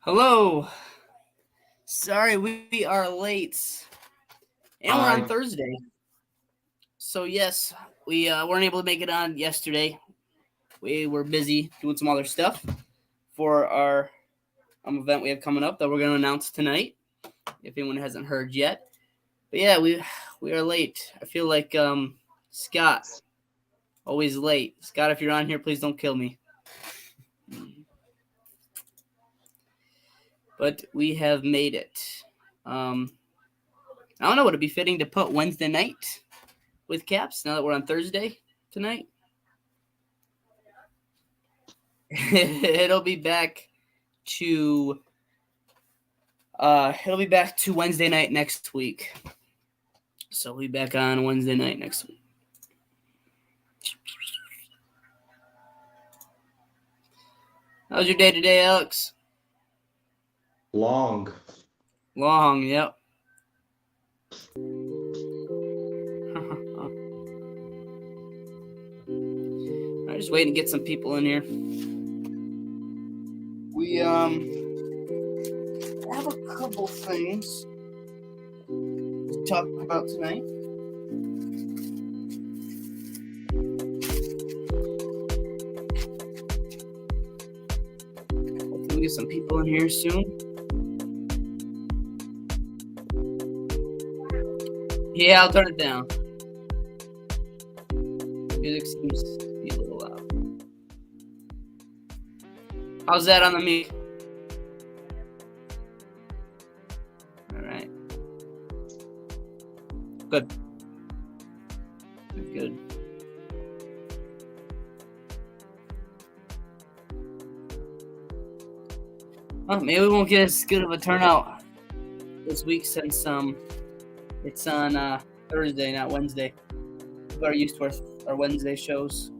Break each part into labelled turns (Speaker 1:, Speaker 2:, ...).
Speaker 1: Hello. Sorry, we are late. And we're on
Speaker 2: Hi.
Speaker 1: Thursday. So, yes, we weren't able to make it on yesterday. We were busy doing some other stuff for our event we have coming up that we're going to announce tonight, if anyone hasn't heard yet. But yeah, we are late. I feel like Scott, always late. Scott, if you're on here, please don't kill me. But we have made it. I don't know, would it be fitting to put Wednesday night with Caps now that we're on Thursday tonight? It'll be back to Wednesday night next week. So we'll be back on Wednesday night next week. How's your day today, Alex?
Speaker 2: Long.
Speaker 1: Long, yep. I'm just waiting to get some people in here. We have a couple things to talk about tonight. Hopefully we get some people in here soon. Yeah, I'll turn it down. Music seems to be a little loud. How's that on the mic? All right. Good. Good. Well, maybe we won't get as good of a turnout this week since it's on Thursday, not Wednesday. People are used to our Wednesday shows.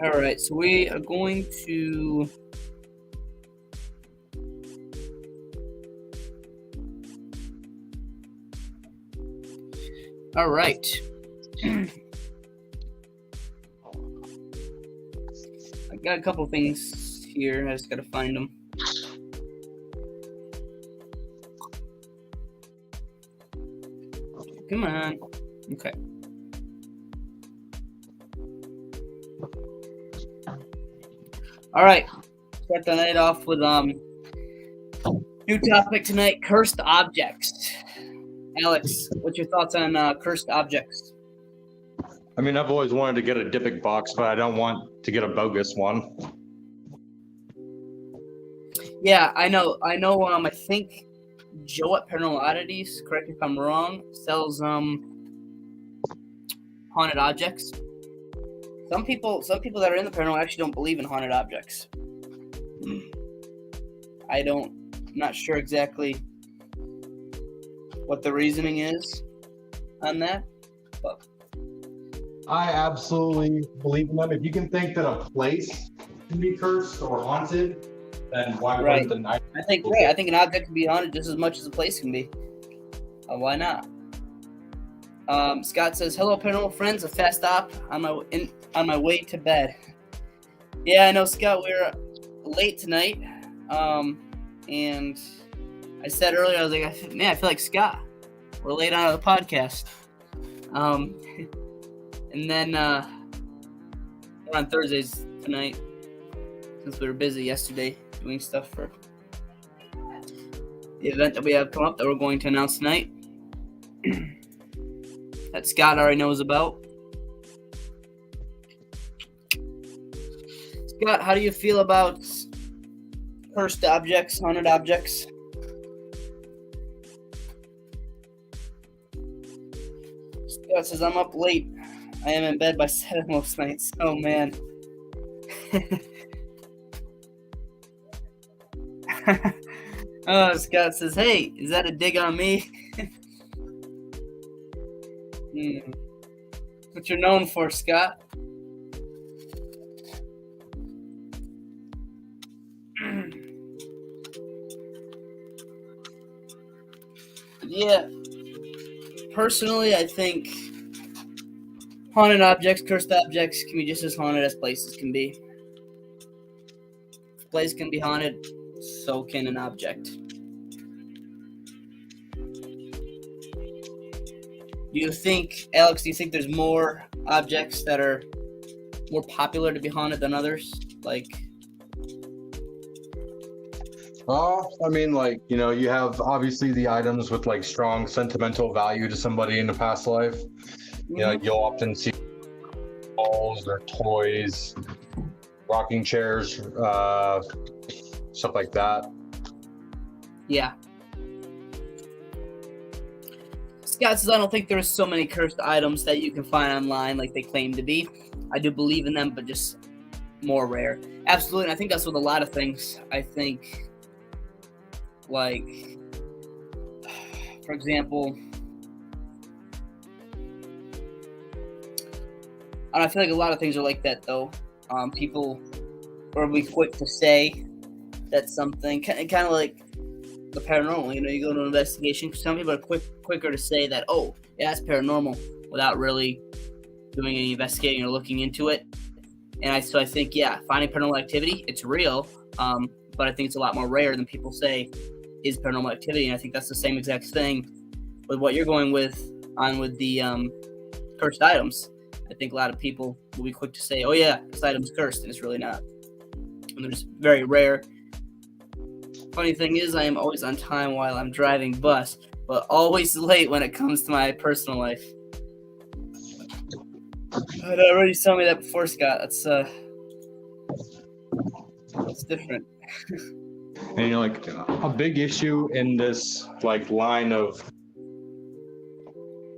Speaker 1: All right, so we are going to all right. I got a couple things here. I just got to find them. Come on. Okay. All right. Start the night off with new topic tonight: cursed objects. Alex, what's your thoughts on cursed objects?
Speaker 2: I mean, I've always wanted to get a Dybbuk box, but I don't want to get a bogus one.
Speaker 1: Yeah, I know. I think Joe at Paranormal Oddities, correct me if I'm wrong, sells haunted objects. Some people that are in the paranormal actually don't believe in haunted objects. I'm not sure exactly what the reasoning is on that, but
Speaker 2: I absolutely believe in them. If you can think that a place can be cursed or haunted, then why
Speaker 1: right.
Speaker 2: wouldn't the night?
Speaker 1: I think an object can be haunted just as much as a place can be. Why not? Scott says, "Hello, paranormal friends. A fast stop on my way to bed." Yeah, I know, Scott. We're late tonight, and I said earlier, I was like, I feel like Scott. We're late on the podcast, and then we're on Thursdays tonight since we were busy yesterday doing stuff for the event that we have come up that we're going to announce tonight. That Scott already knows about. Scott, how do you feel about cursed objects, haunted objects? Scott says, "I'm up late. I am in bed by 7 most nights." Oh, man. Oh, Scott says, "Hey, is that a dig on me?" What you're known for, Scott. Yeah. personally, I think haunted objects, cursed objects can be just as haunted as places can be. If a place can be haunted, so can an object. Do you think, Alex, do you think there's more objects that are more popular to be haunted than others? Like,
Speaker 2: I mean, like, you have obviously the items with like strong sentimental value to somebody in the past life. You'll often see dolls or toys, rocking chairs, stuff like that.
Speaker 1: yeah. Scott says, I don't think there's so many cursed items that you can find online like they claim to be. I do believe in them, but just more rare. Absolutely, and I think that's with a lot of things. I think, like, for example, and I feel like a lot of things are like that, though. People will be quick to say that something, kind of like the paranormal. You go to an investigation. Some people are quicker to say that, oh, yeah, it's paranormal, without really doing any investigating or looking into it. And I think, yeah, finding paranormal activity, it's real, but I think it's a lot more rare than people say is paranormal activity. And I think that's the same exact thing with what you're going with the cursed items. I think a lot of people will be quick to say, oh yeah, this item's cursed, and it's really not. And they're just very rare. Funny thing is, I am always on time while I'm driving bus, but always late when it comes to my personal life. I'd already told me that before, Scott. That's different.
Speaker 2: And like a big issue in this like line of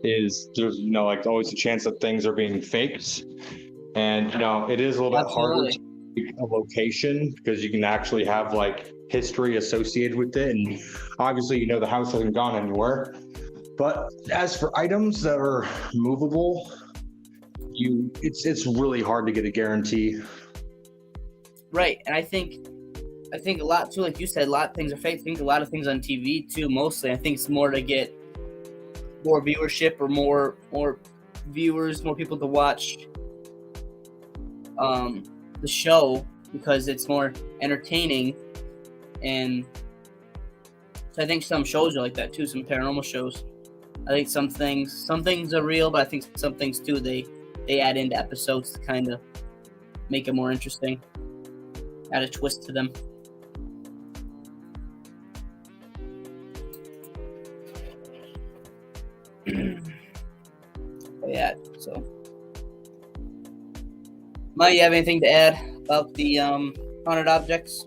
Speaker 2: is there's like always a chance that things are being faked, and it is a little bit harder to pick a location because you can actually have like history associated with it, and obviously the house hasn't gone anywhere. But as for items that are movable, it's really hard to get a guarantee.
Speaker 1: Right, and I think a lot too, like you said, a lot of things are fake. I think a lot of things on TV too, mostly. I think it's more to get more viewership or more viewers, more people to watch the show because it's more entertaining. And so I think some shows are like that too, some paranormal shows. I think some things are real, but I think some things too, they add into episodes to kind of make it more interesting, add a twist to them. Yeah, so Mike, you have anything to add about the haunted objects?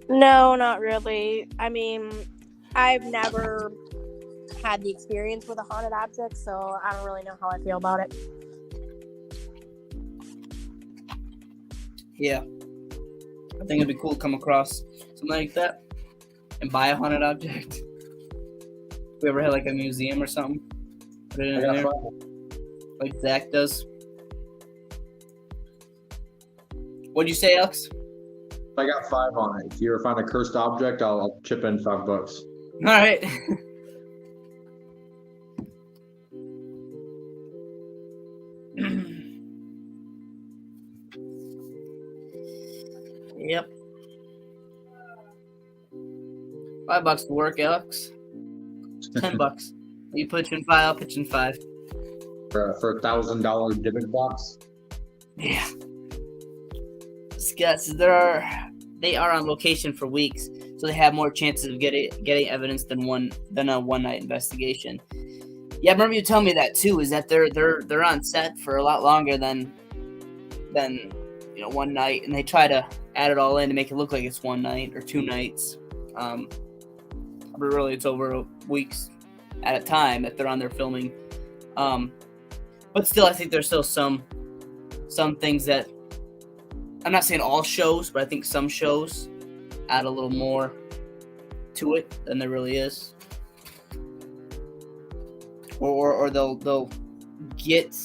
Speaker 3: No, not really. I mean, I've never had the experience with a haunted object, so I don't really know how I feel about it.
Speaker 1: Yeah, I think it'd be cool to come across something like that and buy a haunted object. If we ever had like a museum or something, put it in there, like Zach does. What'd you say, Alex?
Speaker 2: I got 5 on it. If you ever find a cursed object, I'll chip in $5.
Speaker 1: All right. Yep. $5 to work, Alex. $10. You pitch in 5, I'll pitch in 5.
Speaker 2: For $1,000 divot box.
Speaker 1: Yeah. Scott says they are on location for weeks, so they have more chances of getting evidence than a one-night investigation. Yeah, I remember you telling me that too. Is that they're on set for a lot longer than one night, and they try to add it all in to make it look like it's one night or 2 nights. But really, it's over weeks at a time that they're on there filming. But still, I think there's still some things that, I'm not saying all shows, but I think some shows add a little more to it than there really is. Or they'll get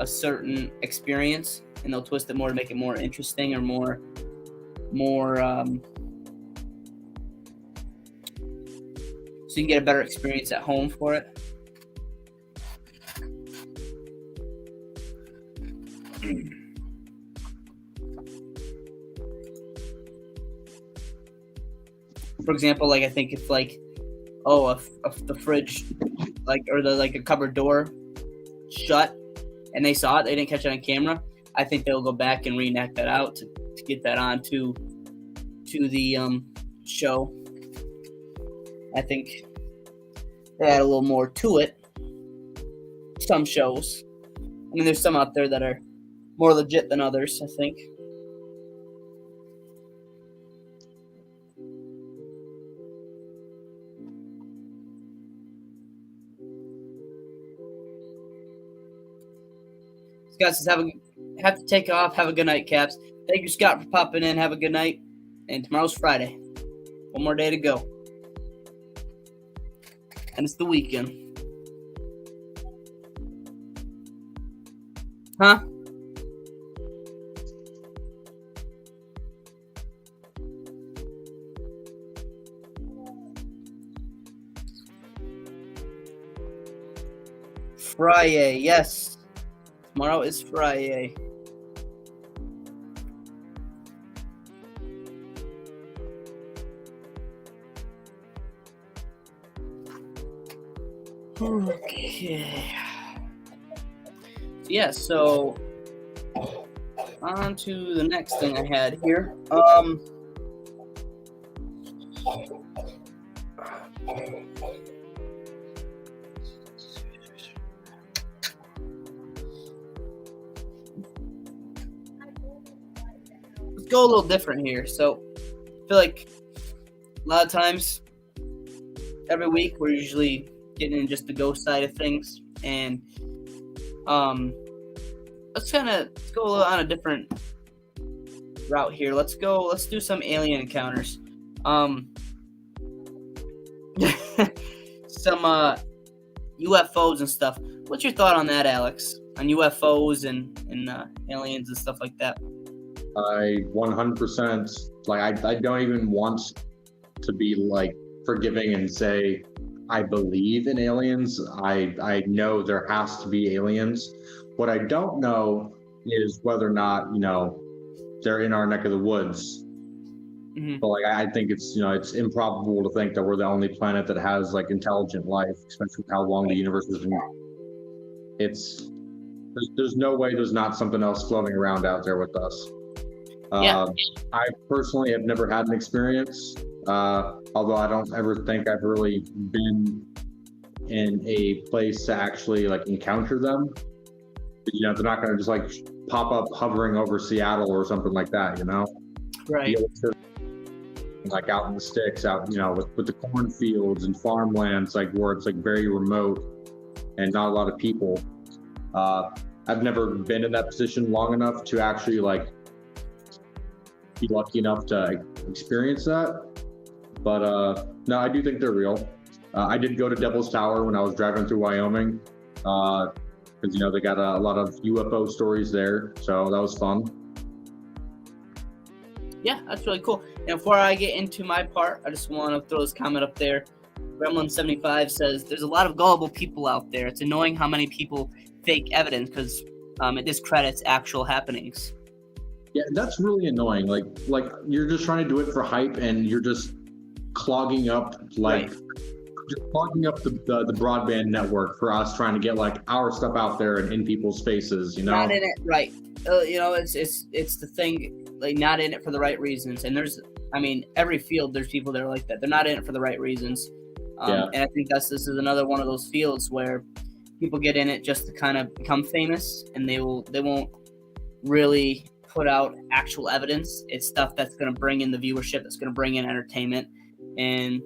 Speaker 1: a certain experience and they'll twist it more to make it more interesting or more so you can get a better experience at home for it. For example, like I think if like, if the fridge, like, or the like a cupboard door shut and they saw it, they didn't catch it on camera, I think they'll go back and reenact that out to get that onto the show. I think they add a little more to it. Some shows. I mean, there's some out there that are more legit than others, I think. Scott says, have to take off. Have a good night, Caps. Thank you, Scott, for popping in. Have a good night. And tomorrow's Friday. One more day to go. And it's the weekend. Huh? Friday, yes. Tomorrow is Friday. Okay. Yeah, so on to the next thing I had here. Let's go a little different here. So I feel like a lot of times every week we're usually getting in just the ghost side of things, and let's go on a different route here. Let's do some alien encounters. Some UFOs and stuff. What's your thought on that, Alex? On UFOs and aliens and stuff like that?
Speaker 2: I 100%, like, I don't even want to be like forgiving and say I believe in aliens. I know there has to be aliens. What I don't know is whether or not, they're in our neck of the woods. Mm-hmm. But like, I think it's it's improbable to think that we're the only planet that has like intelligent life, especially with how long the universe has been. There's no way there's not something else floating around out there with us. I personally have never had an experience, although I don't ever think I've really been in a place to actually like encounter them. They're not going to just like pop up hovering over Seattle or something like that,
Speaker 1: Right.
Speaker 2: Like out in the sticks, out with the cornfields and farmlands, like where it's like very remote and not a lot of people. I've never been in that position long enough to actually like be lucky enough to experience that. But no, I do think they're real. I did go to Devil's Tower when I was driving through Wyoming, because they got a lot of UFO stories there, so that was fun.
Speaker 1: Yeah, that's really cool. And before I get into my part, I just want to throw this comment up there. Gremlin75 says, there's a lot of gullible people out there. It's annoying how many people fake evidence because it discredits actual happenings.
Speaker 2: Yeah, that's really annoying. Like you're just trying to do it for hype, and you're just clogging up just clogging up the broadband network for us trying to get like our stuff out there and in people's faces.
Speaker 1: Not in it, right? It's the thing, like not in it for the right reasons. And every field there's people that are like that. They're not in it for the right reasons. And I think this is another one of those fields where people get in it just to kind of become famous, and they won't really put out actual evidence. It's stuff that's going to bring in the viewership, that's going to bring in entertainment, and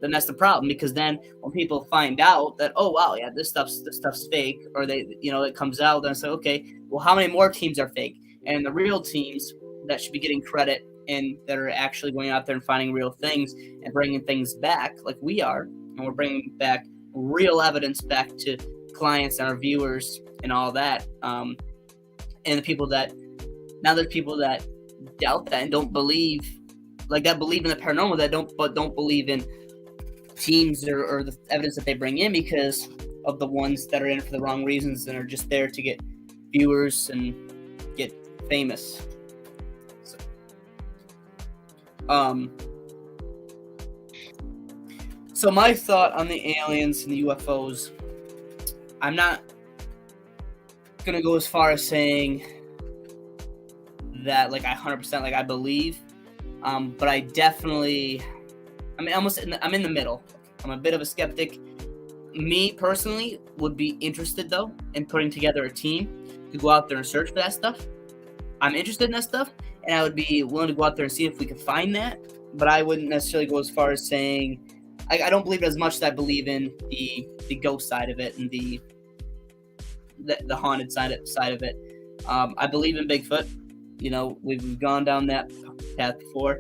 Speaker 1: then that's the problem, because then when people find out that, oh wow, yeah, this stuff's fake, or it comes out, then it's like, okay, well, how many more teams are fake? And the real teams that should be getting credit and that are actually going out there and finding real things and bringing things back, like we are, and we're bringing back real evidence back to clients and our viewers and all that. And the people that now there's people that doubt that and don't believe, like that believe in the paranormal, that don't believe in teams or the evidence that they bring in because of the ones that are in it for the wrong reasons and are just there to get viewers and get famous. So my thought on the aliens and the UFOs, I'm not gonna go as far as saying that like I 100% like I believe, but I definitely, I'm in the middle. I'm a bit of a skeptic. Me personally would be interested though in putting together a team to go out there and search for that stuff. I'm interested in that stuff, and I would be willing to go out there and see if we could find that. But I wouldn't necessarily go as far as saying I don't believe it as much as I believe in the ghost side of it and the haunted side of it. I believe in Bigfoot. You know, we've gone down that path before.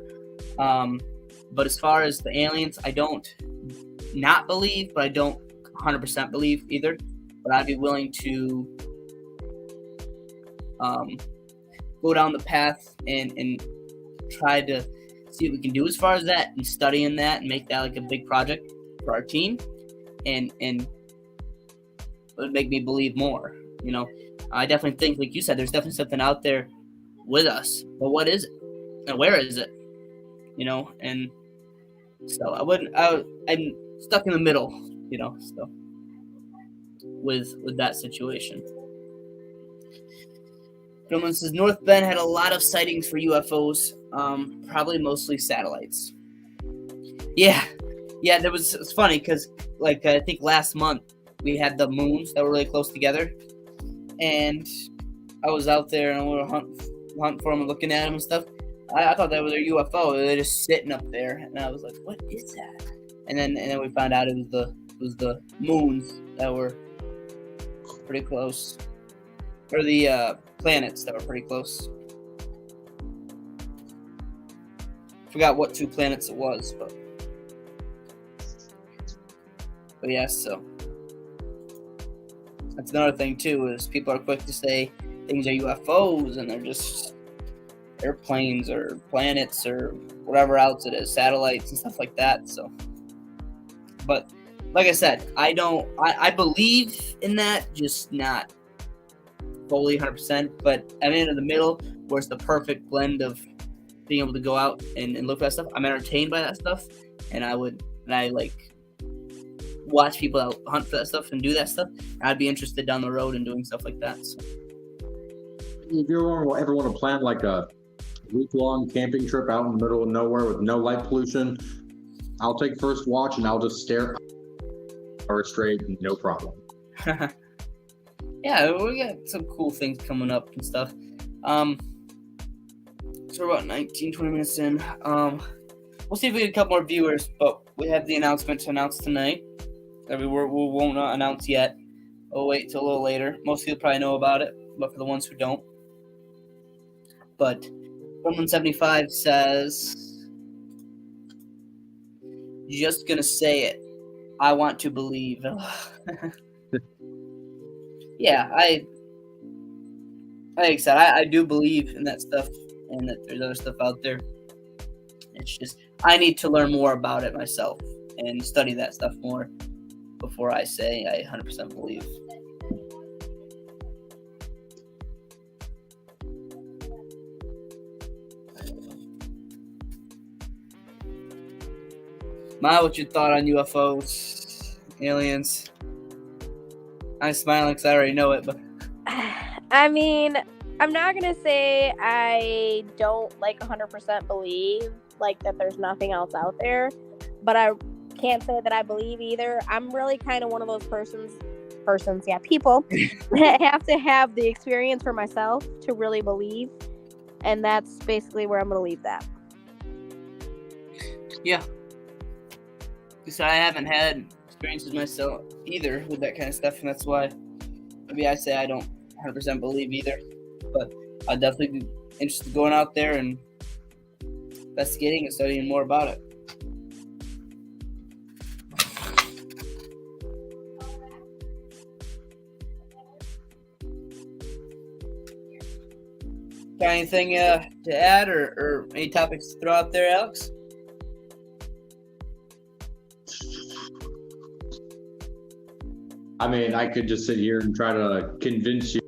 Speaker 1: But as far as the aliens, I don't not believe, but I don't 100% believe either. But I'd be willing to go down the path and try to see what we can do as far as that and studying that and make that like a big project for our team, and it would make me believe more. You know, I definitely think, like you said, there's definitely something out there with us, but what is it and where is it? You know, and so I'm stuck in the middle, you know, so with that situation. Gentleman says North Bend had a lot of sightings for UFOs, probably mostly satellites. Yeah, there was, it's funny because like I think last month we had the moons that were really close together, and I was out there and we were hunting for them and looking at them and stuff. I thought that was a UFO. They're just sitting up there, and I was like, "What is that?" And then we found out it was the moons that were pretty close, or the planets that were pretty close. Forgot what two planets it was, but yeah. So that's another thing too, is people are quick to say things are UFOs and they're just airplanes or planets or whatever else it is, satellites and stuff like that. So, but like I said, I believe in that, just not fully 100%, but I'm in the middle where it's the perfect blend of being able to go out and look for that stuff. I'm entertained by that stuff, and I like watch people out hunt for that stuff and do that stuff. I'd be interested down the road in doing stuff like that. So.
Speaker 2: If you ever want to plan like a week-long camping trip out in the middle of nowhere with no light pollution, I'll take first watch and I'll just stare straight, no problem.
Speaker 1: Yeah, we got some cool things coming up and stuff. So we're about 19-20 minutes in. We'll see if we get a couple more viewers, but we have the announcement to announce tonight that we won't announce yet. We'll wait till a little later. Most people probably know about it, but for the ones who don't. But 175 says, just gonna say it. I want to believe. Yeah, like I said, I do believe in that stuff and that there's other stuff out there. It's just I need to learn more about it myself and study that stuff more before I say I 100% believe. Ma, what's your thought on UFOs, aliens? I'm smiling because I already know it, but
Speaker 3: I mean, I'm not gonna say I don't like 100% believe like that there's nothing else out there, but I can't say that I believe either. I'm really kind of one of those people that have to have the experience for myself to really believe, and that's basically where I'm gonna leave that.
Speaker 1: Yeah. Because I haven't had experiences myself either with that kind of stuff, and that's why maybe I say I don't 100% believe either. But I'd definitely be interested in going out there and investigating and studying more about it. Got anything to add or any topics to throw out there, Alex?
Speaker 2: I mean, I could just sit here and try to convince you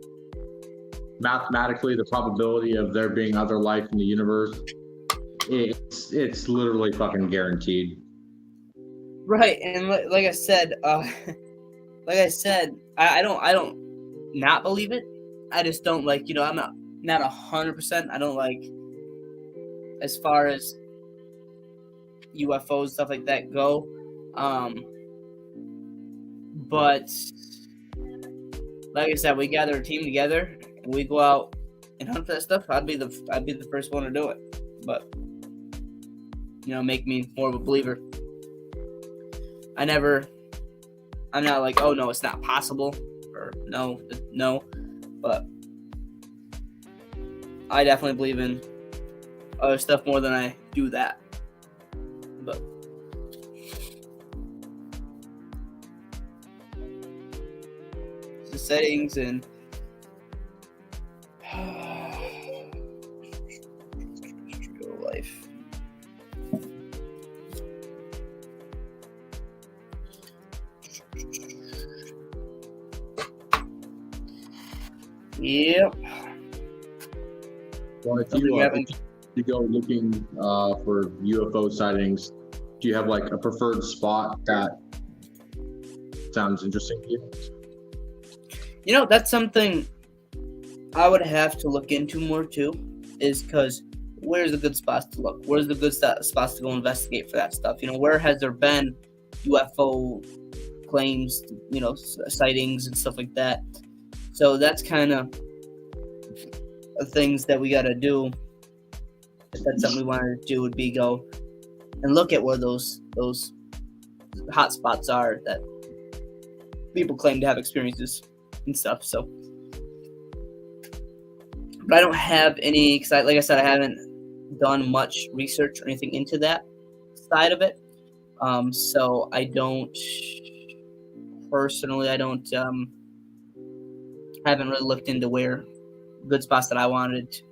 Speaker 2: mathematically the probability of there being other life in the universe. It's literally fucking guaranteed.
Speaker 1: Right, and like I said, I don't not believe it. I just don't like, I'm not 100%. I don't like, as far as UFOs, stuff like that go. But like I said, we gather a team together and we go out and hunt for that stuff. I'd be the first one to do it. But make me more of a believer. I'm not like, oh no, it's not possible, or no, but I definitely believe in other stuff more than I do that. But the settings and real life. Yep.
Speaker 2: Well, if you go looking for UFO sightings, do you have like a preferred spot that sounds interesting to you?
Speaker 1: That's something I would have to look into more too, is because where's the good spots to look? Where's the good spots to go investigate for that stuff? Where has there been UFO claims, sightings and stuff like that? So that's kind of things that we got to do. If that's something we wanted to do, would be go and look at where those hot spots are that people claim to have experiences and stuff. So, but I don't have any, like I said, I haven't done much research or anything into that side of it. So I don't personally, haven't really looked into where good spots that I want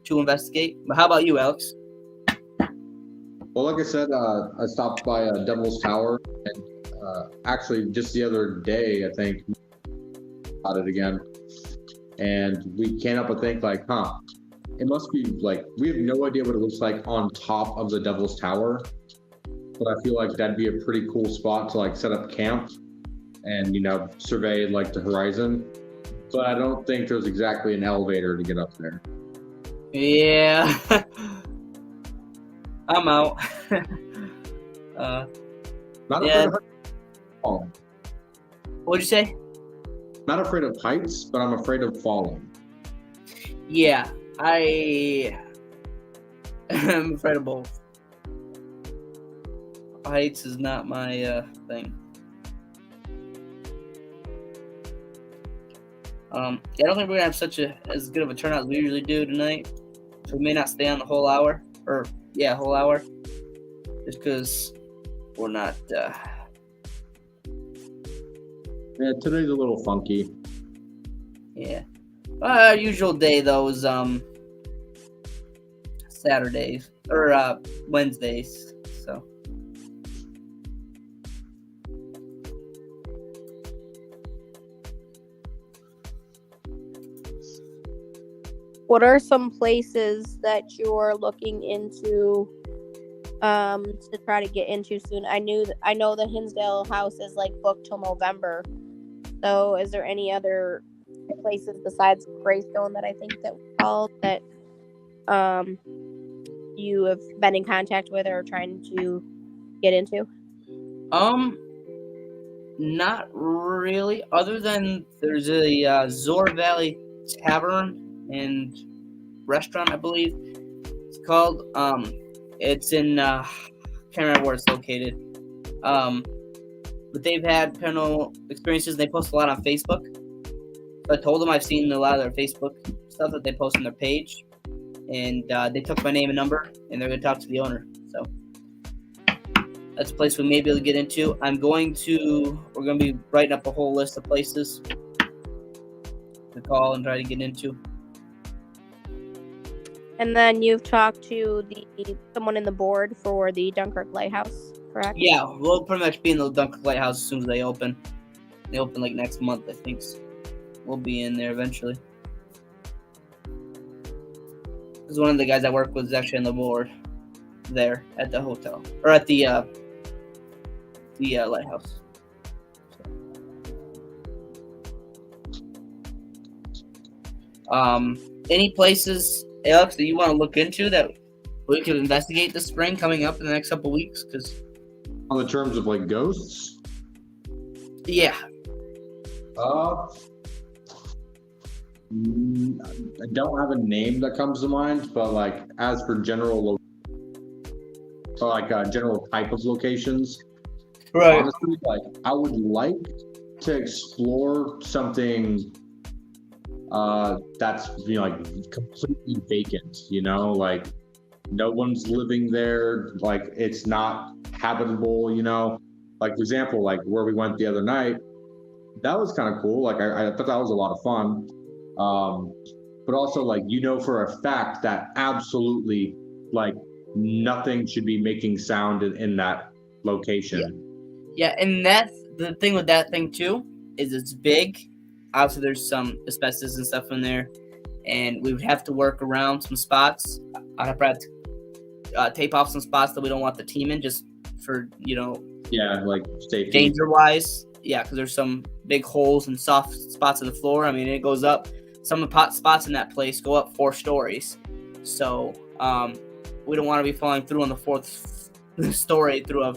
Speaker 1: to investigate. But how about you, Alex?
Speaker 2: Well, like I said, I stopped by Devil's Tower, and actually just the other day, I think, about it again, and we came up and think like, it must be like, we have no idea what it looks like on top of the Devil's Tower, but I feel like that'd be a pretty cool spot to like set up camp and survey like the horizon. But I don't think there's exactly an elevator to get up there.
Speaker 1: Yeah. I'm out.
Speaker 2: Not afraid of falling.
Speaker 1: What'd you say?
Speaker 2: Not afraid of heights, but I'm afraid of falling.
Speaker 1: Yeah, I am afraid of both. Heights is not my thing. I don't think we're gonna have as good of a turnout as we usually do tonight. So we may not stay on the whole hour, whole hour, just because we're not.
Speaker 2: Yeah, today's a little funky.
Speaker 1: Yeah, our usual day though is Saturdays or Wednesdays. So.
Speaker 3: What are some places that you're looking into to try to get into soon? I know the Hinsdale house is like booked till November. So is there any other places besides Greystone that I think that we called that you have been in contact with or trying to get into?
Speaker 1: Not really. Other than there's a Zor Valley Tavern and restaurant, I believe it's called. It's in can't remember where it's located. But they've had paranormal experiences. They post a lot on Facebook. So I told them I've seen a lot of their Facebook stuff that they post on their page, and they took my name and number, and they're gonna talk to the owner. So that's a place we may be able to get into. We're gonna be writing up a whole list of places to call and try to get into.
Speaker 3: And then you've talked to someone in the board for the Dunkirk Lighthouse, correct?
Speaker 1: Yeah, we'll pretty much be in the Dunkirk Lighthouse as soon as they open. They open like next month, I think. So we'll be in there eventually. Because one of the guys I work with is actually on the board there at the hotel or at the lighthouse. Any places, Alex, that you want to look into that we could investigate this spring coming up in the next couple weeks? Because
Speaker 2: On the terms of like ghosts,
Speaker 1: yeah,
Speaker 2: I don't have a name that comes to mind, but like as for general general type of locations,
Speaker 1: right.
Speaker 2: honestly, like I would like to explore something that's like completely vacant, like no one's living there, like it's not habitable, like for example, like where we went the other night, that was kind of cool. Like I thought that was a lot of fun. But also like for a fact that absolutely like nothing should be making sound in that location.
Speaker 1: Yeah, and that's the thing with that thing too, is it's big. Obviously there's some asbestos and stuff in there, and we would have to work around some spots. I'd probably have to tape off some spots that we don't want the team in, just for
Speaker 2: like safety,
Speaker 1: danger wise. Yeah, because there's some big holes and soft spots in the floor. I mean, it goes up. Some of the spots in that place go up 4 stories, so we don't want to be falling through on the 4th story through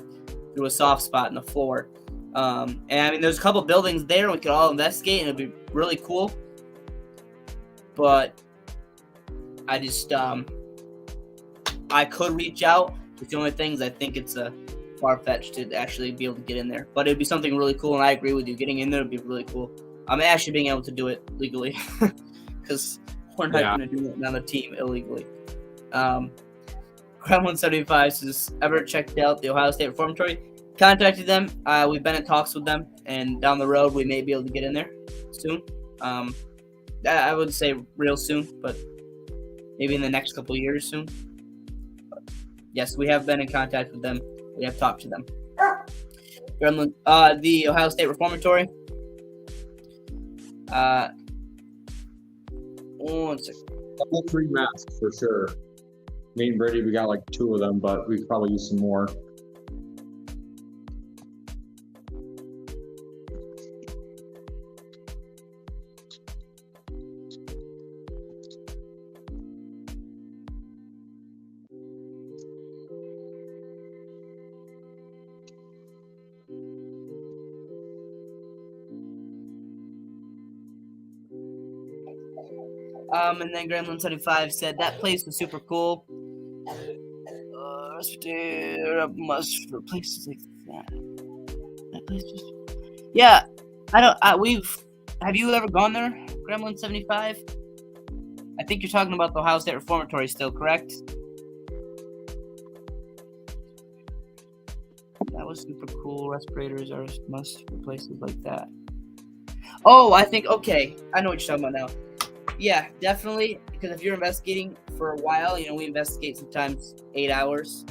Speaker 1: a soft spot in the floor. And I mean, there's a couple buildings there we could all investigate, and it'd be really cool. But I just I could reach out. It's the only things I think it's far-fetched to actually be able to get in there, but it'd be something really cool, and I agree with you. Getting in there would be really cool. I'm actually being able to do it legally, because we're not going to do it on the team illegally. Gremlin75 says, ever checked out the Ohio State Reformatory? Contacted them. We've been in talks with them, and down the road we may be able to get in there soon. I would say real soon, but maybe in the next couple years soon. But yes, we have been in contact with them. We have talked to them. Gremlin, the Ohio State Reformatory. One second.
Speaker 2: Couple 3 masks for sure. Me and Brady, we got like 2 of them, but we could probably use some more.
Speaker 1: And then Gremlin75 said that place was super cool. Must for places like that. That place was. Yeah, have you ever gone there, Gremlin75? I think you're talking about the Ohio State Reformatory still, correct? That was super cool. Respirators are a must for places like that. Oh, I think, okay. I know what you're talking about now. Yeah, definitely. Because if you're investigating for a while, we investigate sometimes 8 hours.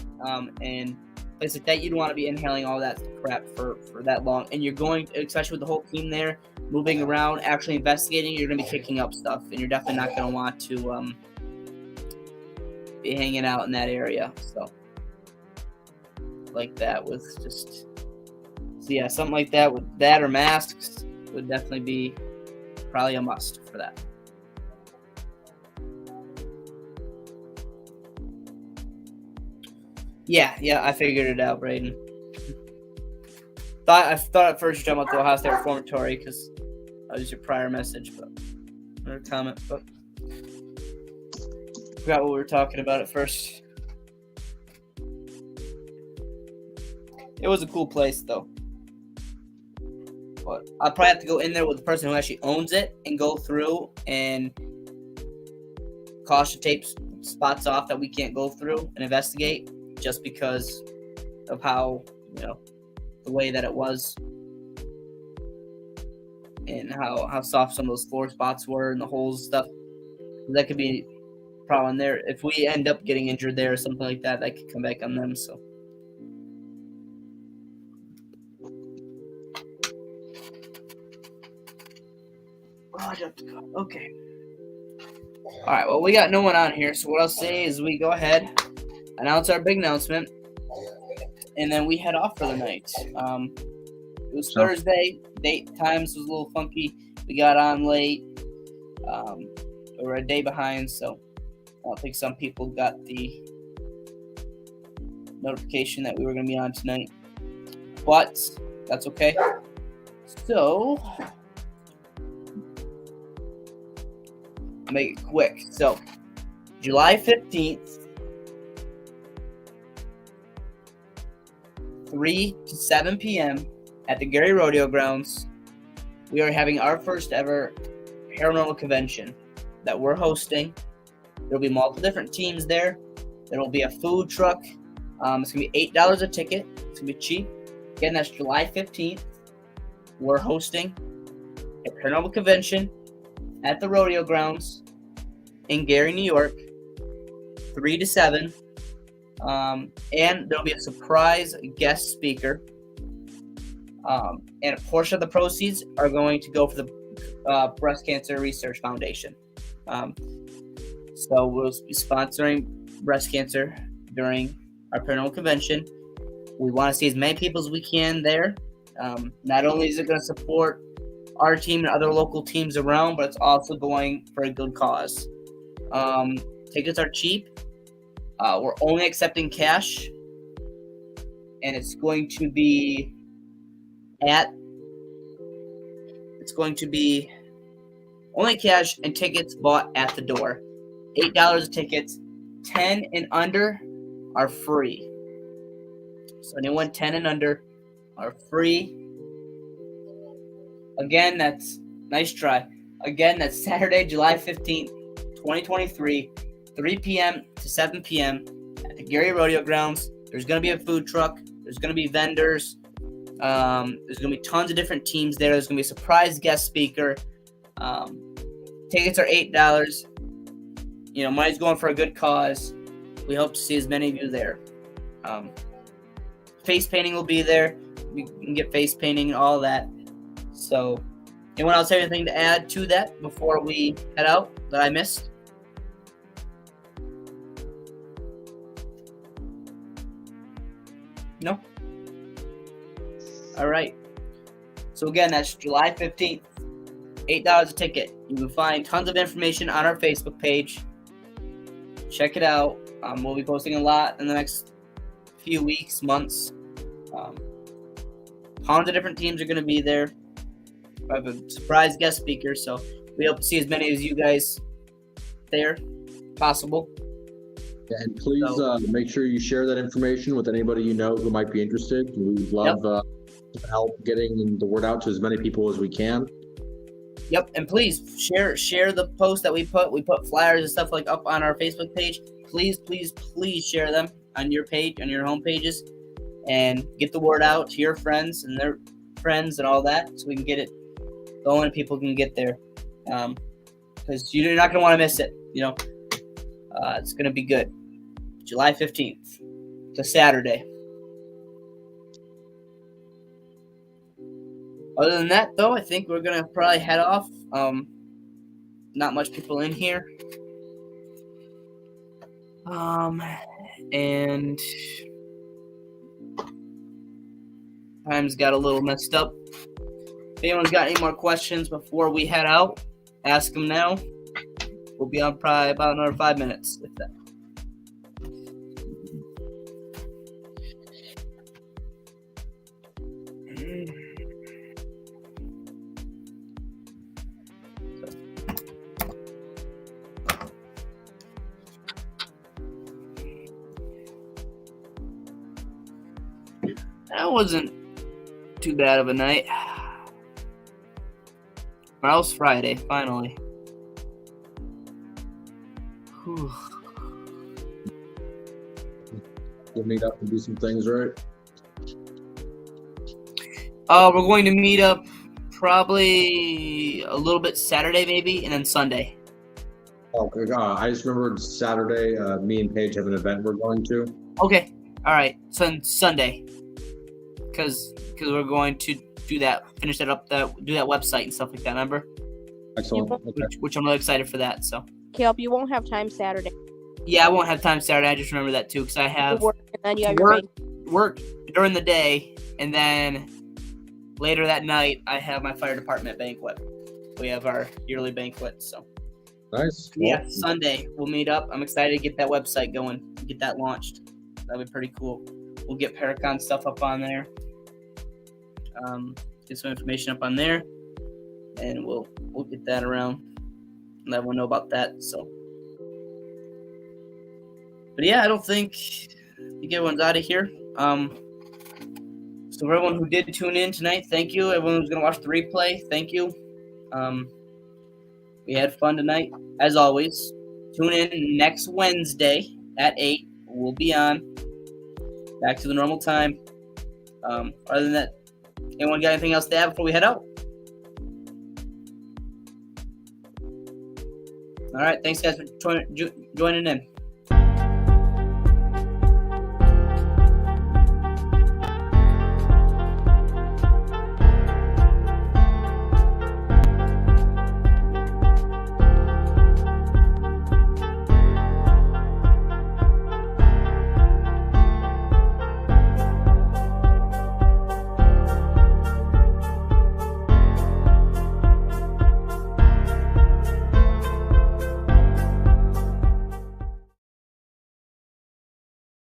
Speaker 1: And places like that, you don't want to be inhaling all that crap for that long. And you're going, especially with the whole team there, moving around, actually investigating, you're going to be picking up stuff. And you're definitely not going to want to be hanging out in that area. So, like that with just... So, yeah, something like that with that or masks would definitely be probably a must for that. Yeah, I figured it out, Braden. I thought at first you were talking about the Ohio State Reformatory because that was your prior message, or comment, but forgot what we were talking about at first. It was a cool place, though. But I'll probably have to go in there with the person who actually owns it and go through and caution tape spots off that we can't go through and investigate, just because of how, the way that it was and how soft some of those floor spots were and the holes and stuff. That could be a problem there. If we end up getting injured there or something like that, that could come back on them. So. Okay. All right. Well, we got no one on here, so what I'll say is we go ahead, announce our big announcement, and then we head off for the night. It was Thursday. Date times was a little funky. We got on late. We were a day behind, so I don't think some people got the notification that we were going to be on tonight. But that's okay. So, I'll make it quick. So, July 15th, 3 to 7 p.m. at the Gary Rodeo Grounds, we are having our first ever paranormal convention that we're hosting. There will be multiple different teams there. There will be a food truck. It's going to be $8 a ticket. It's going to be cheap. Again, that's July 15th. We're hosting a paranormal convention at the Rodeo Grounds in Gary, New York, 3 to 7. And there'll be a surprise guest speaker. And a portion of the proceeds are going to go for the Breast Cancer Research Foundation. So we'll be sponsoring breast cancer during our paranormal convention. We want to see as many people as we can there. Not only is it going to support our team and other local teams around, but it's also going for a good cause. Tickets are cheap. We're only accepting cash, and it's going to be only cash and tickets bought at the door. $8 a ticket. 10 and under are free. So anyone 10 and under are free. Again, that's nice try. Again, that's Saturday, July 15th, 2023, 3 p.m. to 7 p.m. at the Gary Rodeo Grounds. There's going to be a food truck. There's going to be vendors. There's going to be tons of different teams there. There's going to be a surprise guest speaker. Tickets are $8. You know, money's going for a good cause. We hope to see as many of you there. Face painting will be there. You can get face painting and all that. So, anyone else have anything to add to that before we head out that I missed? No? All right. So again, that's July 15th. $8 a ticket. You can find tons of information on our Facebook page. Check it out. We'll be posting a lot in the next few weeks, months. Tons of different teams are going to be there. I have a surprise guest speaker, so we hope to see as many as you guys there possible.
Speaker 2: And please make sure you share that information with anybody you know who might be interested. We'd love help getting the word out to as many people as we can.
Speaker 1: Yep, and please share the post that we put. We put flyers and stuff like up on our Facebook page. Please share them on your page, on your home pages, and get the word out to your friends and their friends and all that, so we can get it going and people can get there. Because you're not gonna want to miss it. You know, it's gonna be good. July 15th. It's a Saturday. Other than that, though, I think we're gonna probably head off. Not much people in here. And time's got a little messed up. If anyone's got any more questions before we head out, ask them now. We'll be on probably about another 5 minutes, if that. That wasn't too bad of a night. Tomorrow's Friday, finally. Whew.
Speaker 2: We'll meet up and do some things, right?
Speaker 1: We're going to meet up probably a little bit Saturday, maybe, and then Sunday.
Speaker 2: Okay. I just remembered Saturday. Me and Paige have an event we're going to.
Speaker 1: Okay. All right. Sunday. Because we're going to do that, finish that up, do that website and stuff like that. Remember?
Speaker 2: Excellent. Okay.
Speaker 1: which I'm really excited for that. So
Speaker 3: Caleb, you won't have time Saturday.
Speaker 1: yeah, I won't have time Saturday. I just remember that too because I
Speaker 3: You
Speaker 1: have
Speaker 3: work and then you have
Speaker 1: work,
Speaker 3: your
Speaker 1: work during the day, and then later that night I have my fire department banquet. We have our yearly banquet. So
Speaker 2: Nice.
Speaker 1: yeah, Sunday we'll meet up. I'm excited to get that website going, get that launched. That'll be pretty cool. We'll get Paracon stuff up on there. Get some information up on there, and we'll get that around and let everyone know about that. So, but yeah, I think everyone's out of here. So for everyone who did tune in tonight, thank you. Everyone who's gonna watch the replay, thank you. We had fun tonight, as always. Tune in next Wednesday at 8. We'll be on back to the normal time. Other than that, anyone got anything else to add before we head out? All right, thanks guys for joining in.